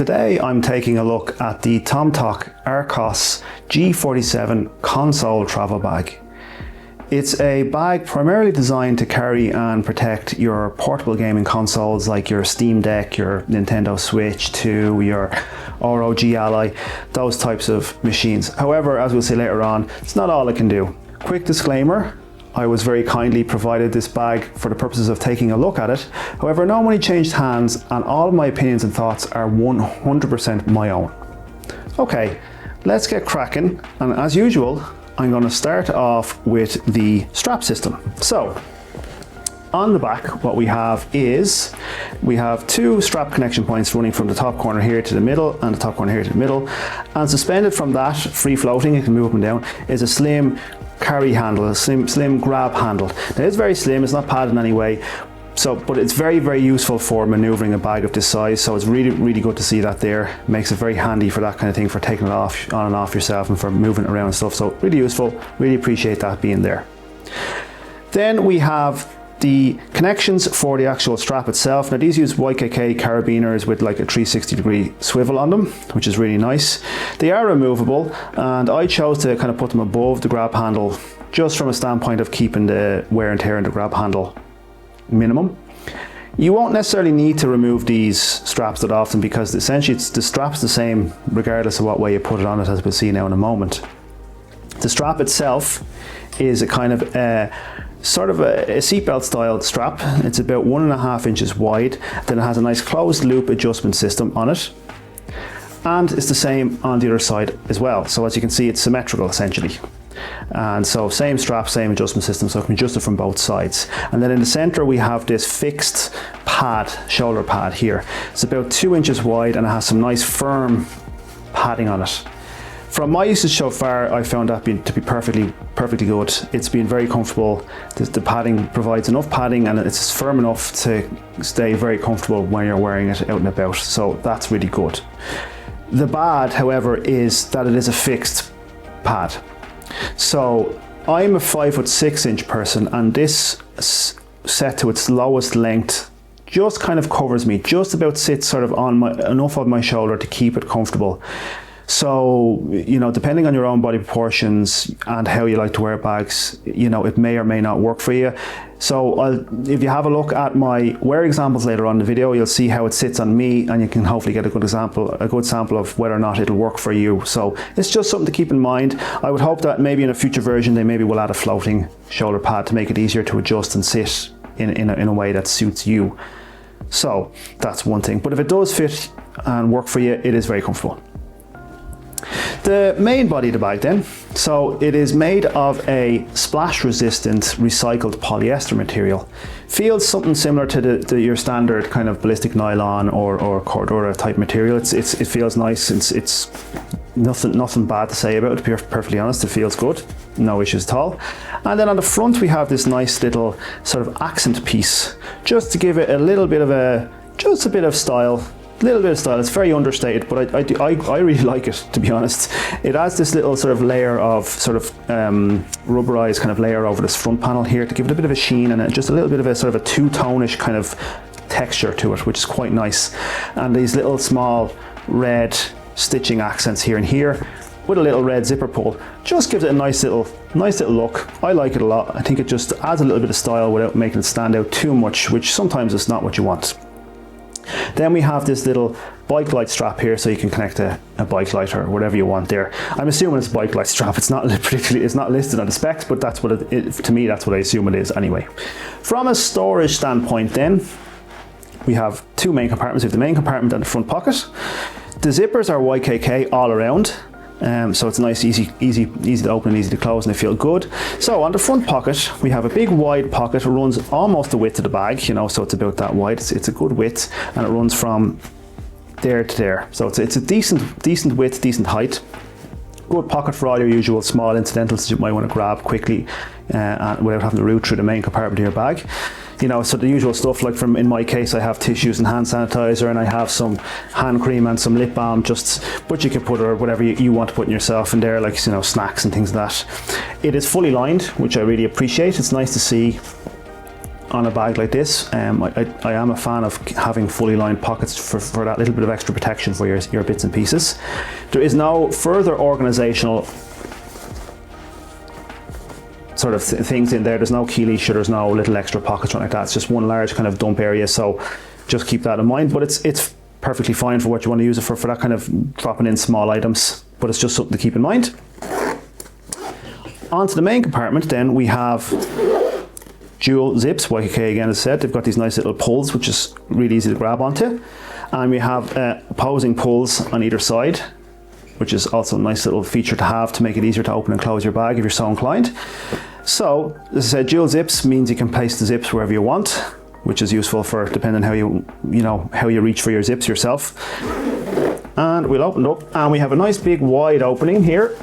Today I'm taking a look at the tomtoc Arccos G47 console travel bag. It's a bag primarily designed to carry and protect your portable gaming consoles like your Steam Deck, your Nintendo Switch 2, your ROG Ally, those types of machines. However, as we'll see later on, it's not all it can do. Quick disclaimer, I was very kindly provided this bag for the purposes of taking a look at it. However, no money changed hands and all of my opinions and thoughts are 100% my own. Okay, let's get cracking, and as usual, I'm going to start off with the strap system. So, on the back, what we have is, we have two strap connection points running from the top corner here to the middle and the top corner here to the middle. And suspended from that, free floating, it can move up and down, is a slim carry handle, a slim grab handle. Now it's very slim, it's not padded in any way, but it's very useful for maneuvering a bag of this size, so it's really good to see that there. Makes it very handy for that kind of thing, for taking it off, on and off yourself and for moving it around and stuff, so really useful, really appreciate that being there. Then we have the connections for the actual strap itself. Now these use YKK carabiners with like a 360-degree swivel on them, which is really nice. They are removable, and I chose to kind of put them above the grab handle just from a standpoint of keeping the wear and tear in the grab handle minimum. You won't necessarily need to remove these straps that often, because essentially the strap's the same regardless of what way you put it on it, as we'll see now in a moment. The strap itself is a kind of sort of a seatbelt styled strap. It's about 1.5 inches wide. Then it has a nice closed loop adjustment system on it, and it's the same on the other side as well. So as you can see, it's symmetrical essentially. And so same strap, same adjustment system, so it can adjust it from both sides. And then in the center we have this fixed pad, shoulder pad here. It's about 2 inches wide and it has some nice firm padding on it. From my usage so far, I found that to be perfectly good. It's been very comfortable. The padding provides enough padding and it's firm enough to stay very comfortable when you're wearing it out and about, so that's really good. The bad, however, is that it is a fixed pad. So I'm a 5'6" person, and this set to its lowest length just kind of covers me, just about sits sort of on enough of my shoulder to keep it comfortable. So, you know, depending on your own body proportions and how you like to wear bags, you know, it may or may not work for you. So if you have a look at my wear examples later on in the video, you'll see how it sits on me, and you can hopefully get a good sample of whether or not it'll work for you. So it's just something to keep in mind. I would hope that maybe in a future version they maybe will add a floating shoulder pad to make it easier to adjust and sit in a way that suits you. So that's one thing. But if it does fit and work for you, it is very comfortable. The main body of the bag then, so it is made of a splash resistant recycled polyester material. Feels something similar to your standard kind of ballistic nylon or Cordura type material. It feels nice. It's nothing bad to say about it, to be perfectly honest. It feels good, no issues at all. And then on the front we have this nice little sort of accent piece, just to give it a little bit of just a bit of style. It's very understated, but I really like it, to be honest. It adds this little sort of layer of rubberized kind of layer over this front panel here to give it a bit of a sheen and just a little bit of a sort of a two-tone-ish kind of texture to it, which is quite nice. And these little small red stitching accents here and here with a little red zipper pull just gives it a nice little look. I like it a lot. I think it just adds a little bit of style without making it stand out too much, which sometimes is not what you want. Then we have this little bike light strap here, so you can connect a bike light or whatever you want there. I'm assuming it's a bike light strap. It's not listed on the specs, but that's what to me that's what I assume it is anyway. From a storage standpoint then, we have two main compartments. We have the main compartment and the front pocket. The zippers are YKK all around. So it's nice, easy to open and easy to close, and they feel good. So on the front pocket, we have a big wide pocket. It runs almost the width of the bag, you know, so it's about that wide. It's a good width, and it runs from there to there. So it's a decent width, decent height. Good pocket for all your usual small incidentals that you might want to grab quickly and without having to root through the main compartment of your bag. You know, so the usual stuff, like in my case, I have tissues and hand sanitizer, and I have some hand cream and some lip balm, but you can put or whatever you want to put in yourself in there, like, you know, snacks and things like that. It is fully lined, which I really appreciate. It's nice to see on a bag like this. I am a fan of having fully lined pockets for that little bit of extra protection for your bits and pieces. There is no further organizational sort of things in there. There's no key leash, there's no little extra pockets or anything like that. It's just one large kind of dump area, so just keep that in mind. But it's perfectly fine for what you want to use it for that kind of dropping in small items, but it's just something to keep in mind. Onto the main compartment then, we have dual zips. YKK again, as I said, they've got these nice little pulls which is really easy to grab onto, and we have opposing pulls on either side, which is also a nice little feature to have to make it easier to open and close your bag if you're so inclined. So, as I said, dual zips means you can place the zips wherever you want, which is useful for depending on how you reach for your zips yourself. And we'll open it up, and we have a nice big wide opening here.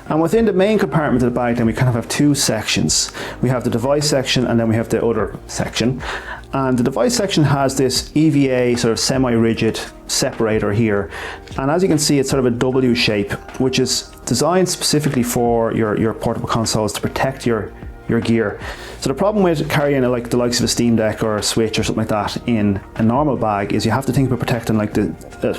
And within the main compartment of the bag then we kind of have two sections. We have the device section, and then we have the other section. And the device section has this EVA sort of semi-rigid separator here. And as you can see, it's sort of a W shape, which is designed specifically for your portable consoles to protect your gear. So the problem with carrying like the likes of a Steam Deck or a Switch or something like that in a normal bag is you have to think about protecting like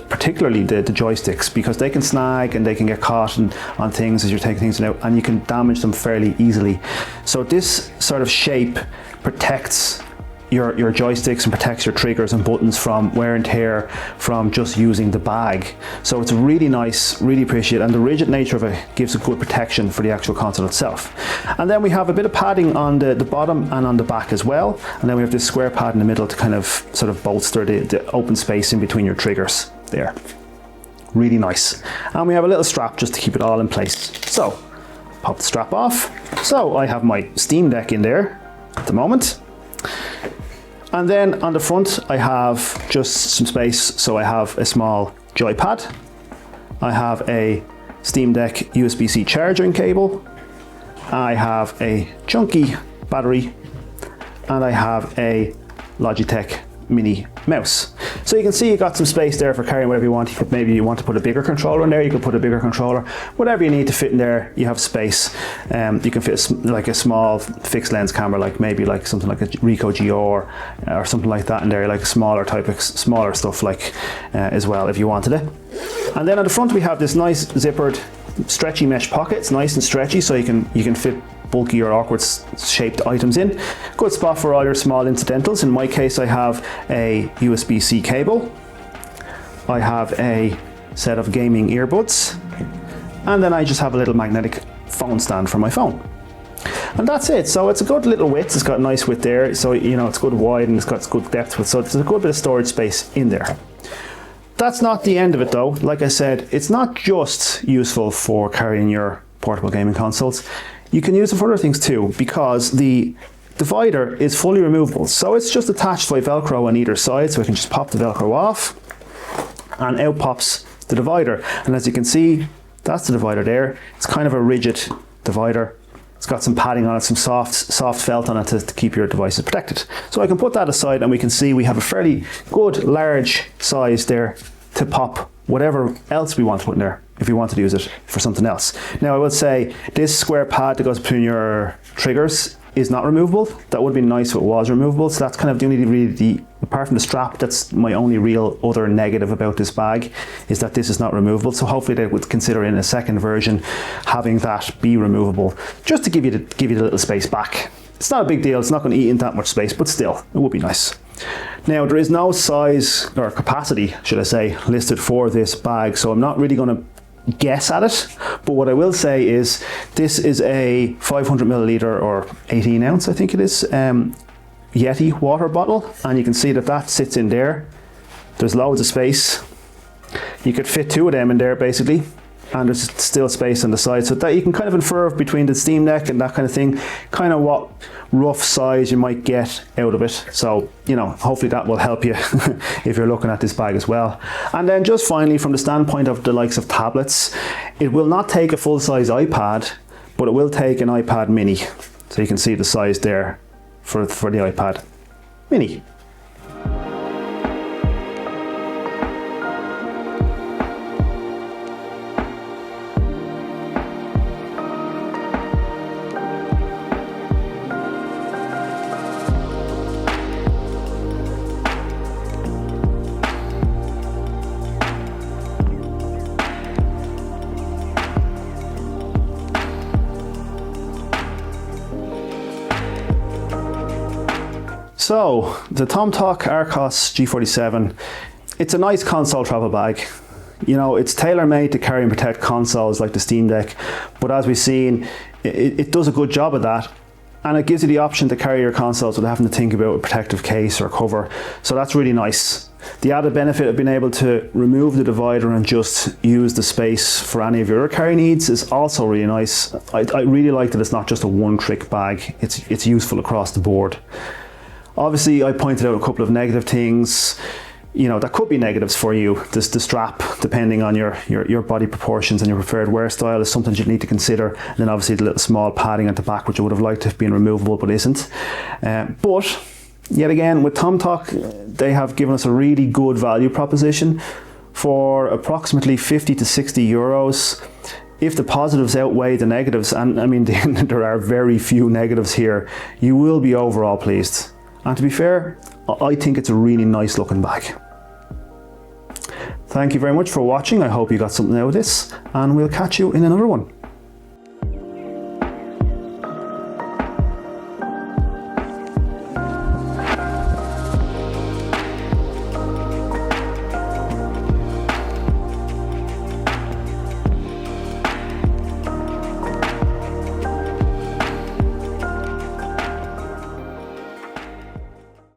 particularly the joysticks, because they can snag and they can get caught on things as you're taking things out, and you can damage them fairly easily. So this sort of shape protects your joysticks and protects your triggers and buttons from wear and tear from just using the bag. So it's really nice, really appreciate it, and the rigid nature of it gives a good protection for the actual console itself. And then we have a bit of padding on the bottom and on the back as well, and then we have this square pad in the middle to kind of sort of bolster the open space in between your triggers there. Really nice. And we have a little strap just to keep it all in place. So pop the strap off. So I have my Steam Deck in there at the moment. And then on the front I have just some space, so I have a small joypad, I have a Steam Deck USB-C charging cable, I have a chunky battery, and I have a Logitech mini mouse. So you can see you got some space there for carrying whatever you want. Maybe you want to put a bigger controller in there, you can put a bigger controller. Whatever you need to fit in there, you have space. You can fit like a small fixed lens camera, like maybe like something like a Ricoh GR or something like that in there, like smaller smaller stuff like as well if you wanted it. And then on the front we have this nice zippered stretchy mesh pocket. It's nice and stretchy, so you can fit bulky or awkward shaped items in. Good spot for all your small incidentals. In my case I have a USB-C cable, I have a set of gaming earbuds, and then I just have a little magnetic phone stand for my phone. And that's it. So it's a good little width, it's got a nice width there, so it's good wide and it's got good depth with, so there's a good bit of storage space in there. That's not the end of it though. Like I said, it's not just useful for carrying your portable gaming consoles. You can use it for other things too, because the divider is fully removable. So it's just attached by Velcro on either side, so I can just pop the Velcro off and out pops the divider. And as you can see, that's the divider there. It's kind of a rigid divider. It's got some padding on it, some soft felt on it to keep your devices protected. So I can put that aside and we can see we have a fairly good large size there to pop whatever else we want to put in there if we want to use it for something else. Now I would say this square pad that goes between your triggers is not removable. That would be nice if it was removable. So that's kind of the only apart from the strap, that's my only real other negative about this bag, is that this is not removable. So hopefully they would consider in a second version having that be removable, just to give you the little space back. It's not a big deal, it's not going to eat in that much space, but still, it would be nice. Now there is no size or capacity, should I say, listed for this bag, so I'm not really going to guess at it, but what I will say is this is a 500 milliliter or 18 ounce, I think it is, Yeti water bottle, and you can see that sits in there. There's loads of space. You could fit two of them in there basically, and there's still space on the side, so that you can kind of infer between the Steam Deck and that kind of thing, kind of what rough size you might get out of it. So hopefully that will help you if you're looking at this bag as well. And then just finally, from the standpoint of the likes of tablets, it will not take a full-size iPad, but it will take an iPad mini. So you can see the size there for the iPad mini. So the tomtoc Arccos G47, it's a nice console travel bag. You know, it's tailor-made to carry and protect consoles like the Steam Deck, but as we've seen, it does a good job of that, and it gives you the option to carry your consoles without having to think about a protective case or cover, so that's really nice. The added benefit of being able to remove the divider and just use the space for any of your other carry needs is also really nice. I really like that it's not just a one-trick bag, it's useful across the board. Obviously, I pointed out a couple of negative things. You know, that could be negatives for you. The strap, depending on your body proportions and your preferred wear style, is something you need to consider. And then obviously the little small padding at the back, which I would have liked to have been removable, but isn't. But yet again, with tomtoc, they have given us a really good value proposition for approximately 50 to 60 euros. If the positives outweigh the negatives, and I mean, there are very few negatives here, you will be overall pleased. And to be fair, I think it's a really nice looking bag. Thank you very much for watching. I hope you got something out of this, and we'll catch you in another one.